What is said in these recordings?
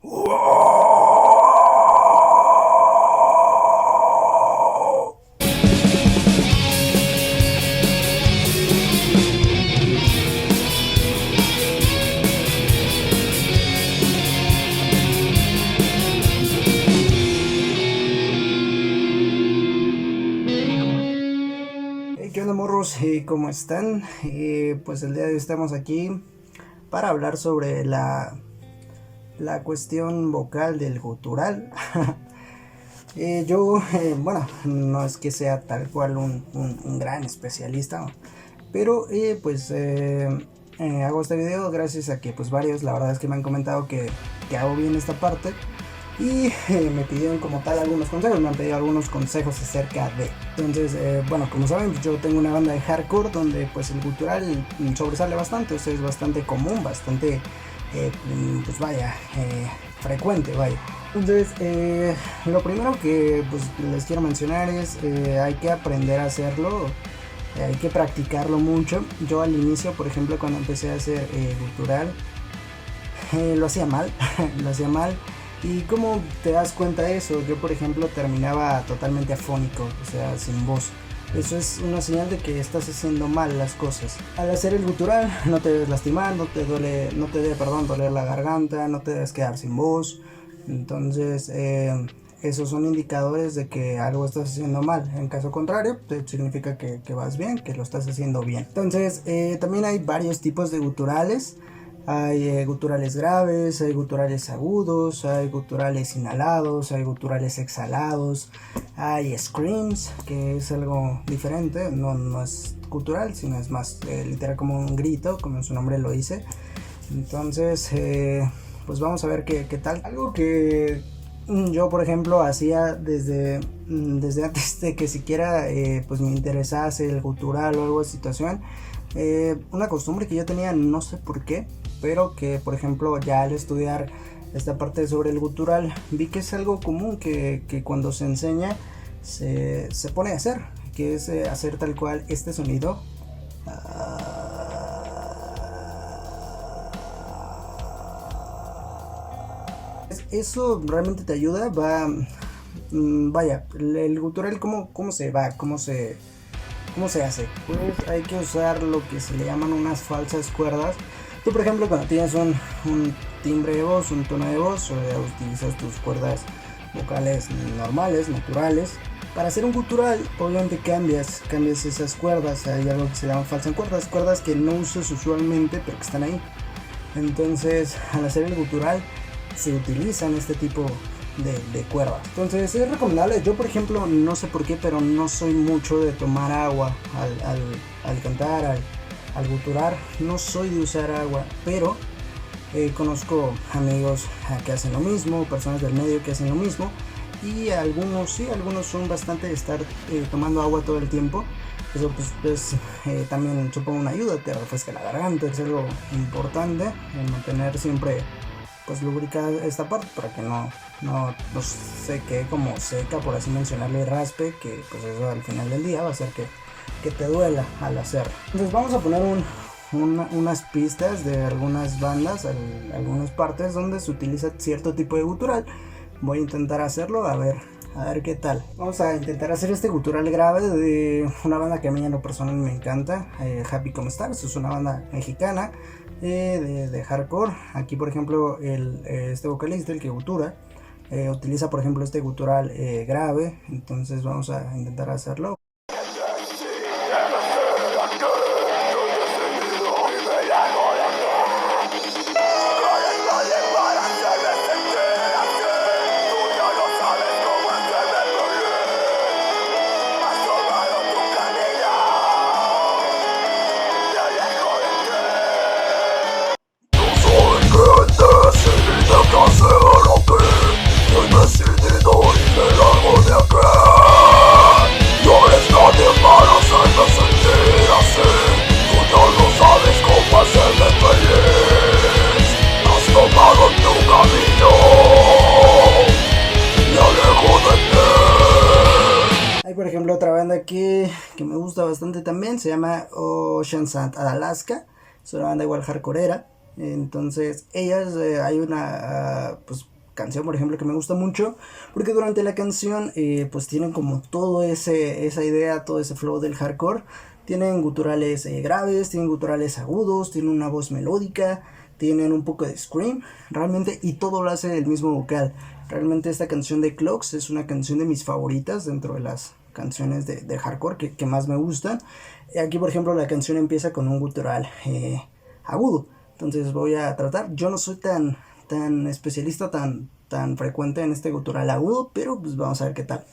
¿Qué onda, morros? ¿Cómo están? Pues el día de hoy estamos aquí para hablar sobre la cuestión vocal del gutural. Bueno, no es que sea tal cual un gran especialista, pero hago este video gracias a que pues varios, la verdad es que me han comentado que hago bien esta parte. Y me pidieron como tal algunos consejos, me han pedido algunos consejos acerca de. Entonces, bueno, como saben, yo tengo una banda de hardcore donde pues el gutural sobresale bastante, o sea, es bastante común, bastante, frecuente, vaya. Entonces, lo primero que pues les quiero mencionar es, hay que aprender a hacerlo, hay que practicarlo mucho. Yo al inicio, por ejemplo, cuando empecé a hacer gutural, lo hacía mal, lo hacía mal. ¿Y cómo te das cuenta de eso? Yo, por ejemplo, terminaba totalmente afónico, o sea, sin voz. Eso es una señal de que estás haciendo mal las cosas. Al hacer el gutural no te debes lastimar, no te debe, doler la garganta, no te debes quedar sin voz. Entonces, esos son indicadores de que algo estás haciendo mal. En caso contrario, significa que vas bien, que lo estás haciendo bien. Entonces, también hay varios tipos de guturales. Hay guturales graves, hay guturales agudos, hay guturales inhalados, hay guturales exhalados, hay screams, que es algo diferente, no es gutural, sino es más literal como un grito, como su nombre lo dice. Entonces, pues vamos a ver qué tal. Algo que yo, por ejemplo, hacía desde antes de que siquiera pues me interesase el gutural o algo de situación. Una costumbre que yo tenía, no sé por qué, pero que por ejemplo ya al estudiar esta parte sobre el gutural vi que es algo común que cuando se enseña se pone a hacer, que es hacer tal cual este sonido. Eso realmente te ayuda, vaya, el gutural cómo se va, cómo se hace. Pues hay que usar lo que se le llaman unas falsas cuerdas. Tú, por ejemplo, cuando tienes un timbre de voz, un tono de voz, utilizas tus cuerdas vocales normales, naturales. Para hacer un gutural, obviamente cambias esas cuerdas. Hay algo que se llama falsas cuerdas que no usas usualmente, pero que están ahí. Entonces, al hacer el gutural, se utilizan este tipo de cuerdas. Entonces es recomendable. Yo, por ejemplo, no sé por qué, pero no soy mucho de tomar agua al cantar, al guturar. No soy de usar agua, pero conozco amigos que hacen lo mismo, personas del medio que hacen lo mismo, y algunos son bastante de estar tomando agua todo el tiempo. Eso pues también supongo una ayuda, te refresca la garganta, es algo importante, mantener siempre pues lubricar esta parte para que no se quede como seca, por así mencionarle, raspe, que pues eso al final del día va a hacer que te duela al hacerlo. Entonces vamos a poner unas pistas de algunas bandas, algunas partes donde se utiliza cierto tipo de gutural. Voy a intentar hacerlo, a ver qué tal. Vamos a intentar hacer este gutural grave de una banda que a mí en lo personal me encanta, Happy Como Stars. Es una banda mexicana de hardcore. Aquí, por ejemplo, este vocalista, el que gutura, utiliza, por ejemplo, este gutural grave. Entonces vamos a intentar hacerlo. Hay, por ejemplo, otra banda que me gusta bastante también, se llama Ocean Sand Alaska. Es una banda igual hardcoreera. Entonces, ellas, hay una pues canción, por ejemplo, que me gusta mucho, porque durante la canción pues tienen como todo esa idea, todo ese flow del hardcore. Tienen guturales graves, tienen guturales agudos, tienen una voz melódica, tienen un poco de scream, realmente, y todo lo hace el mismo vocal. Realmente esta canción de Clocks es una canción de mis favoritas dentro de las canciones de hardcore que más me gustan. Aquí, por ejemplo, la canción empieza con un gutural agudo. Entonces voy a tratar, yo no soy tan especialista, tan frecuente en este gutural agudo, pero pues vamos a ver qué tal.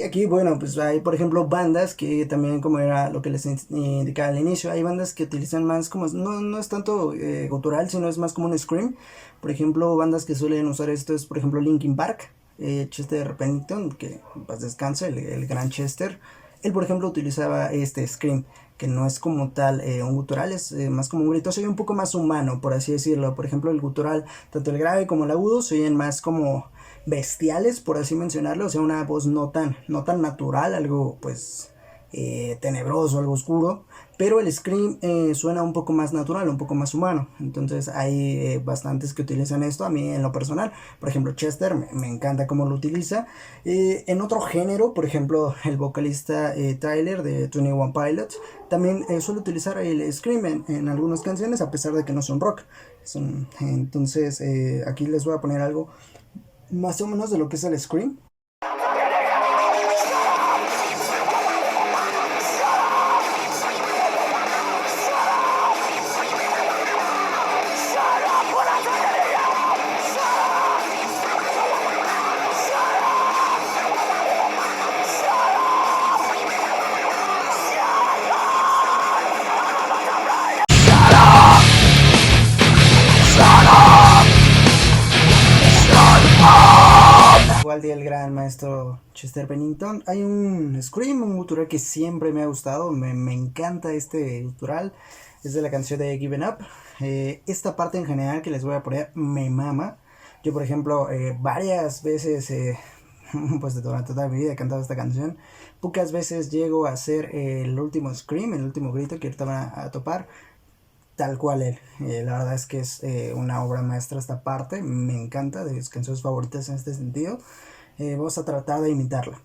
Aquí, bueno, pues hay, por ejemplo, bandas que también, como era lo que les indicaba al inicio, hay bandas que utilizan más como, no es tanto gutural, sino es más como un scream. Por ejemplo, bandas que suelen usar esto es, por ejemplo, Linkin Park, Chester Bennington, que pues descanse, el gran Chester. Él, por ejemplo, utilizaba este scream, que no es como tal un gutural, es más como un grito, se oye un poco más humano, por así decirlo. Por ejemplo, el gutural, tanto el grave como el agudo, se oyen más como bestiales, por así mencionarlo, o sea, una voz no tan natural, algo pues tenebroso, algo oscuro, pero el scream suena un poco más natural, un poco más humano. Entonces hay bastantes que utilizan esto. A mí en lo personal, por ejemplo, Chester me encanta cómo lo utiliza. En otro género, por ejemplo, el vocalista Tyler de 21 Pilots también suele utilizar el scream en algunas canciones, a pesar de que no son rock. Entonces aquí les voy a poner algo más o menos de lo que es el scream. Igual del gran maestro Chester Bennington. Hay un scream, un gutural que siempre me ha gustado, me encanta este gutural, es de la canción de Given Up. Esta parte en general que les voy a poner me mama. Yo, por ejemplo, varias veces, pues durante toda mi vida he cantado esta canción. Pocas veces llego a hacer el último scream, el último grito que ahorita van a topar tal cual él. La verdad es que es una obra maestra esta parte, me encanta, de mis canciones favoritas en este sentido. Vamos a tratar de imitarla.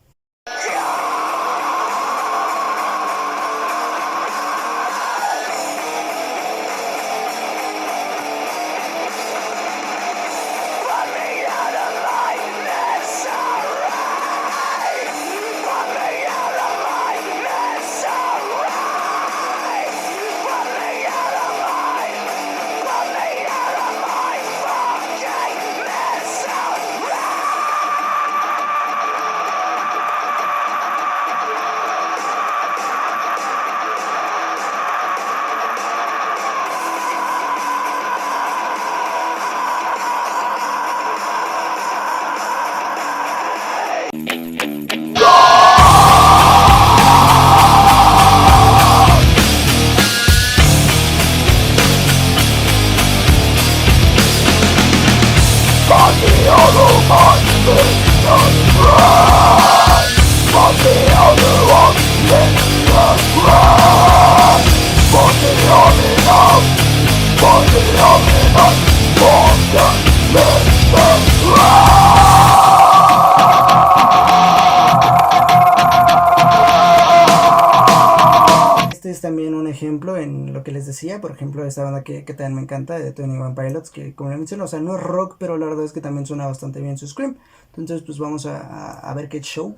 Este es también un ejemplo en lo que les decía, por ejemplo, esta banda que también me encanta, de 21 Pilots, que como les menciono, o sea, no es rock, pero la verdad es que también suena bastante bien su scream. Entonces, pues vamos a ver qué show.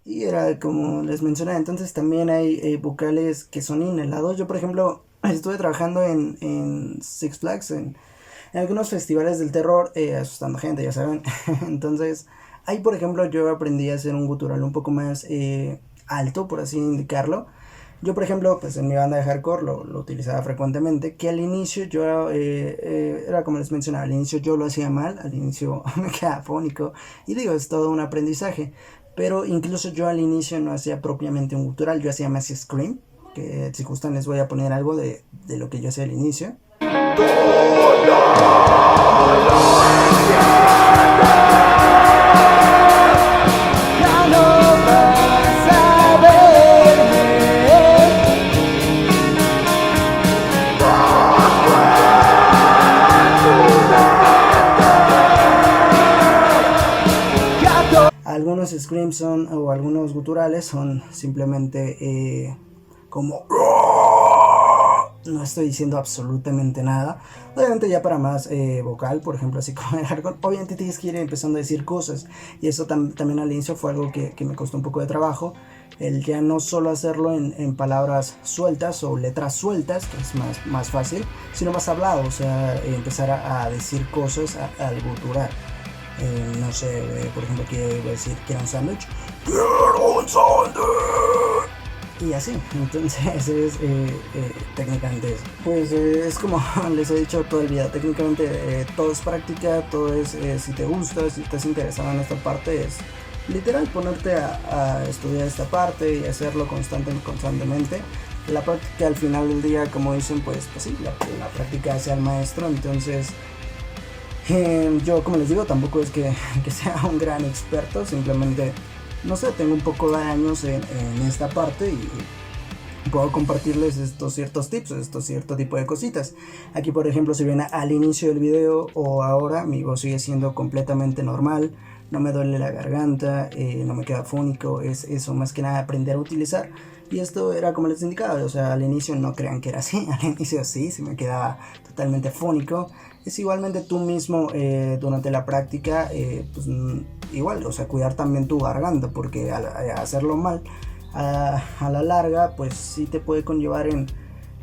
Y era como les mencioné, entonces también hay vocales que son inhalados. Yo, por ejemplo, estuve trabajando en Six Flags, en algunos festivales del terror, asustando gente, ya saben. Entonces, ahí por ejemplo yo aprendí a hacer un gutural un poco más alto, por así indicarlo. Yo, por ejemplo, pues en mi banda de hardcore lo utilizaba frecuentemente, que al inicio yo, era como les mencionaba, al inicio yo lo hacía mal, al inicio me quedaba fónico, y digo, es todo un aprendizaje, pero incluso yo al inicio no hacía propiamente un gutural, yo hacía más scream, que si gustan les voy a poner algo de lo que yo hacía al inicio. Algunos screams son, o algunos guturales son simplemente como... No estoy diciendo absolutamente nada. Obviamente ya para más vocal, por ejemplo, así como el hardcore, obviamente tienes que ir empezando a decir cosas. Y eso también al inicio fue algo que me costó un poco de trabajo. El ya no solo hacerlo en palabras sueltas o letras sueltas, que es más fácil, sino más hablado. O sea, empezar a decir cosas al guturar. No sé, por ejemplo, que iba a decir, ¿quiero un sándwich? ¡Quiero un sándwich! Y así, entonces es técnicamente eso. Pues es como les he dicho todo el video, técnicamente todo es práctica, todo es si te gusta, si estás interesado en esta parte, es literal ponerte a estudiar esta parte y hacerlo constantemente. La práctica al final del día, como dicen, pues sí, la práctica hace al maestro, entonces... yo, como les digo, tampoco es que sea un gran experto, simplemente, no sé, tengo un poco de años en esta parte y puedo compartirles estos ciertos tips, estos cierto tipo de cositas. Aquí, por ejemplo, si ven al inicio del video o ahora, mi voz sigue siendo completamente normal, no me duele la garganta, no me queda fónico, es eso más que nada aprender a utilizar. Y esto era como les indicaba, o sea, al inicio no crean que era así, al inicio sí, se me quedaba totalmente fónico. Es igualmente tú mismo durante la práctica, pues igual, o sea, cuidar también tu garganta, porque al hacerlo mal, a la larga, pues sí te puede conllevar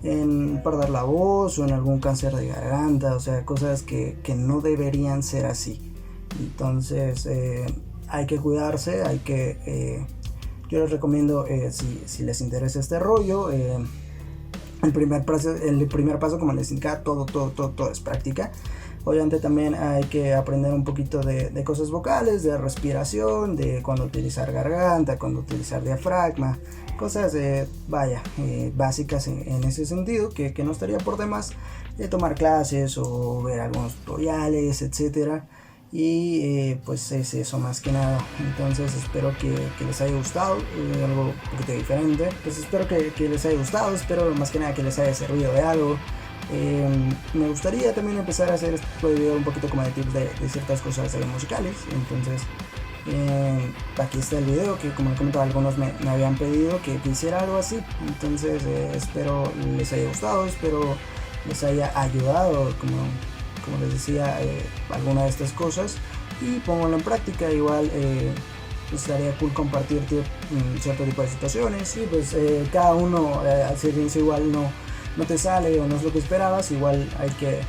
en perder la voz o en algún cáncer de garganta, o sea, cosas que no deberían ser así. Entonces, hay que cuidarse, hay que... yo les recomiendo, si les interesa este rollo, el primer paso, como les indicaba, todo es práctica. Obviamente también hay que aprender un poquito de cosas vocales, de respiración, de cuándo utilizar garganta, cuándo utilizar diafragma, cosas básicas en ese sentido, que no estaría por demás tomar clases o ver algunos tutoriales, etcétera. Y pues es eso más que nada. Entonces espero que les haya gustado, algo un poquito diferente. Pues espero que les haya gustado, espero más que nada que les haya servido de algo. Me gustaría también empezar a hacer este tipo de video un poquito como de tips de ciertas cosas musicales. Entonces aquí está el video que, como comentaba, algunos me habían pedido que hiciera algo así. Entonces espero les haya gustado, espero les haya ayudado, como les decía, alguna de estas cosas, y pónganlo en práctica. Igual pues estaría cool compartir cierto tipo de situaciones, y pues cada uno al inicio igual no te sale o no es lo que esperabas. Igual hay que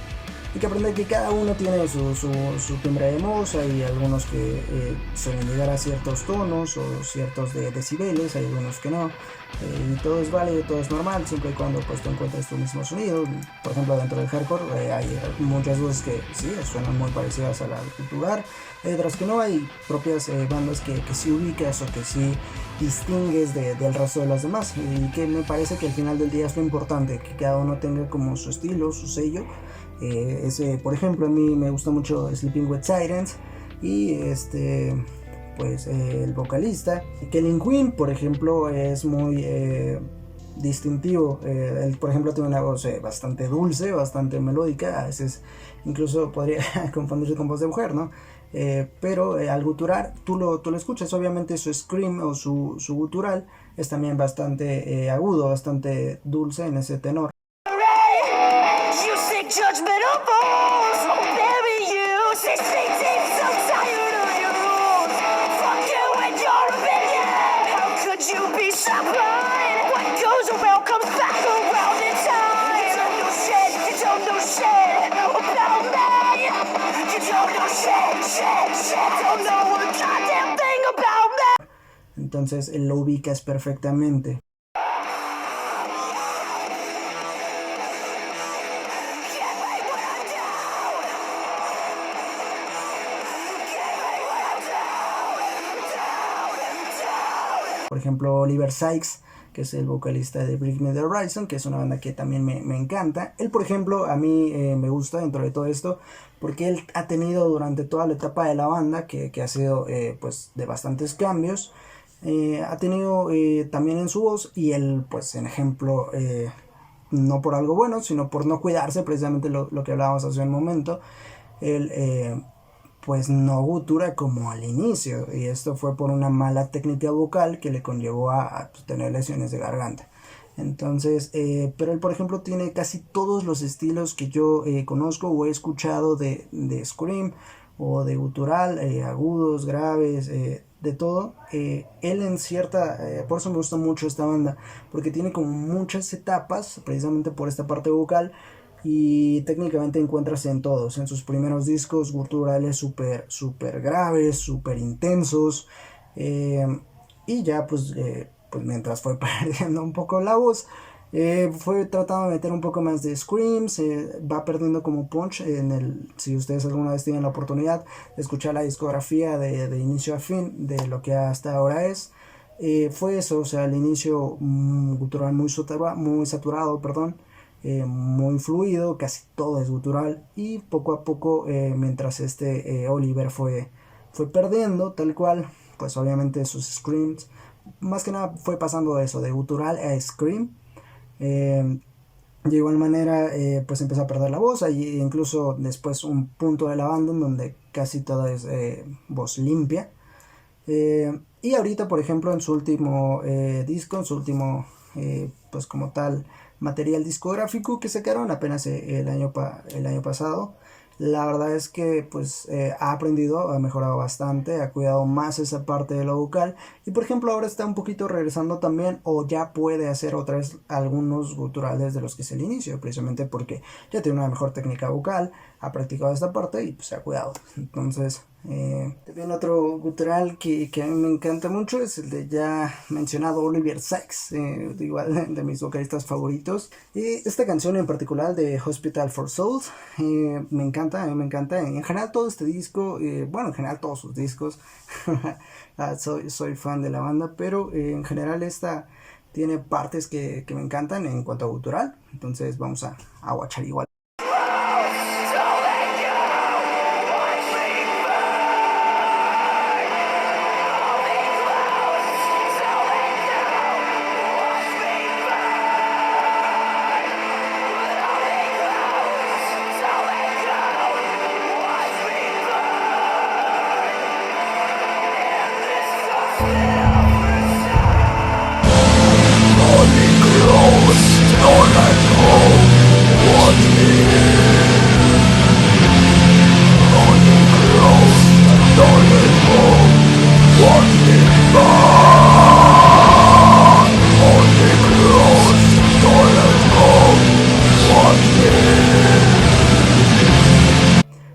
aprender que cada uno tiene su timbre de voz. Hay algunos que suelen llegar a ciertos tonos o ciertos decibeles, hay algunos que no, y todo es válido, todo es normal, siempre y cuando pues tú encuentres tu mismo sonido. Por ejemplo, dentro del hardcore hay muchas voces que sí suenan muy parecidas a la cultural, hay otras que no. Hay propias bandas que sí ubicas o que sí distingues del resto de las demás, y que me parece que al final del día es lo importante, que cada uno tenga como su estilo, su sello. Por ejemplo, a mí me gusta mucho Sleeping with Sirens, y pues el vocalista Kellen Quinn, por ejemplo, es muy distintivo. Él, por ejemplo, tiene una voz bastante dulce, bastante melódica, a veces incluso podría confundirse con voz de mujer, ¿no? Pero al guturar tú lo escuchas. Obviamente su scream o su gutural es también bastante agudo, bastante dulce en ese tenor. Judgmental fools will bury you 6 feet deep, so tired of your rules. Fuck you and your opinion. How could you be so blind? What goes around comes back around in time. You don't know shit about me. entonces lo ubicas perfectamente. Por ejemplo, Oliver Sykes, que es el vocalista de Bring Me The Horizon, que es una banda que también me encanta. Él, por ejemplo, a mí me gusta dentro de todo esto, porque él ha tenido durante toda la etapa de la banda, que ha sido pues de bastantes cambios, ha tenido también en su voz, y él, pues en ejemplo, no por algo bueno, sino por no cuidarse, precisamente lo que hablábamos hace un momento, él pues no gutura como al inicio, y esto fue por una mala técnica vocal que le conllevó a pues, tener lesiones de garganta. Entonces, pero él por ejemplo tiene casi todos los estilos que yo conozco o he escuchado de scream o de gutural, agudos, graves, de todo. Él en cierta, por eso me gusta mucho esta banda, porque tiene como muchas etapas, precisamente por esta parte vocal, y técnicamente encuentras en todos, en sus primeros discos guturales super graves, super intensos, eh, y ya pues mientras fue perdiendo un poco la voz, fue tratando de meter un poco más de screams, va perdiendo como punch si ustedes alguna vez tienen la oportunidad de escuchar la discografía de inicio a fin de lo que hasta ahora es. Fue eso, o sea, al inicio gutural muy saturado, perdón, muy fluido, casi todo es gutural, y poco a poco, mientras Oliver fue perdiendo, tal cual, pues obviamente sus screams, más que nada fue pasando de eso, de gutural a scream. De igual manera, pues empezó a perder la voz, ahí incluso después un punto de la banda en donde casi todo es voz limpia. Y ahorita, por ejemplo, en su último disco, en su último, pues como tal, material discográfico que sacaron apenas el año pasado, la verdad es que pues ha aprendido, ha mejorado bastante, ha cuidado más esa parte de lo vocal, y por ejemplo ahora está un poquito regresando también, o ya puede hacer otra vez algunos guturales de los que es el inicio, precisamente porque ya tiene una mejor técnica vocal, ha practicado esta parte y pues se ha cuidado. Entonces también otro gutural que a mí me encanta mucho es el de ya mencionado Oliver Sykes, igual de mis vocalistas favoritos. Esta canción en particular de Hospital for Souls me encanta, a mí me encanta. En general todo este disco, bueno, en general todos sus discos, soy fan de la banda, pero en general esta tiene partes que me encantan en cuanto a gutural. Entonces vamos a watchar igual.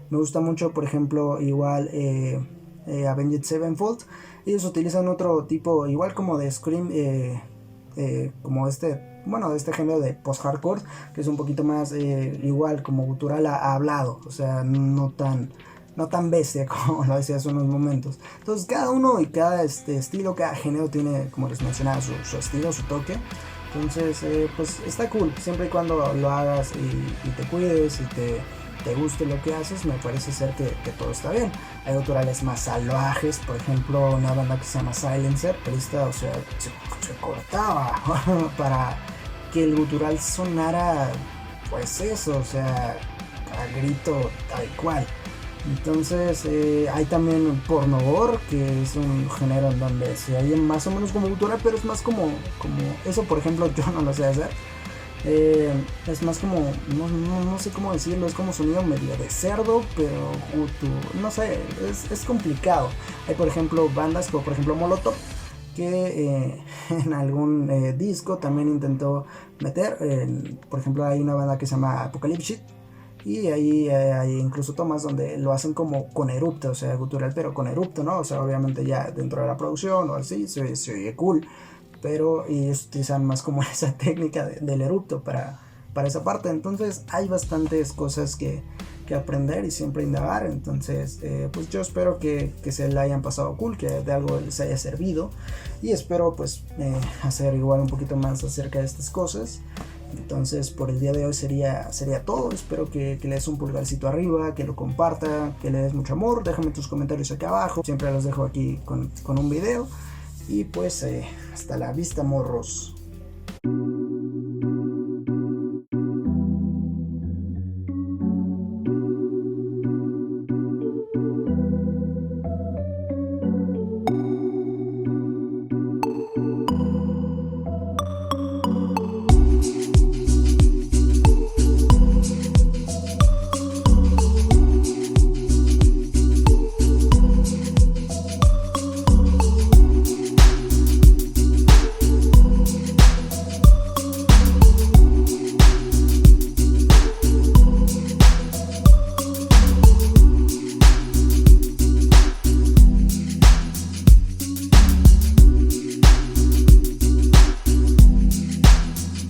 Me gusta mucho, por ejemplo, igual Avenged Sevenfold. Ellos utilizan otro tipo, igual como de scream, como bueno, de este género de post-hardcore, que es un poquito más igual como gutural a hablado, o sea, no tan bestia como lo decía hace unos momentos. Entonces cada uno y cada estilo, cada género tiene, como les mencionaba, su estilo, su toque. Entonces pues está cool, siempre y cuando lo hagas y te cuides y te guste lo que haces, me parece ser que todo está bien. Hay guturales más salvajes, por ejemplo una banda que se llama Silencer, pero esta, o sea, se cortaba para que el gutural sonara pues eso, o sea, a grito tal cual. Entonces hay también porno gore, que es un género en donde se oye más o menos como gutural, pero es más como eso, por ejemplo, yo no lo sé hacer. Es más como, no sé cómo decirlo, es como sonido medio de cerdo, pero no sé, es complicado. Hay por ejemplo bandas como por ejemplo Molotov, que en algún disco también intentó meter, por ejemplo hay una banda que se llama Apocalypse, Y ahí hay incluso tomas donde lo hacen como con erupto, o sea, gutural, pero con erupto, ¿no? O sea, obviamente ya dentro de la producción o así, se oye cool, pero y utilizan más como esa técnica del erupto para esa parte. Entonces hay bastantes cosas que aprender y siempre indagar. Entonces, pues yo espero que se la hayan pasado cool, que de algo les haya servido. Y espero pues hacer igual un poquito más acerca de estas cosas. Entonces por el día de hoy sería todo. Espero que le des un pulgarcito arriba, que lo comparta, que le des mucho amor. Déjame tus comentarios aquí abajo. Siempre los dejo aquí con un video. Y pues hasta la vista, morros.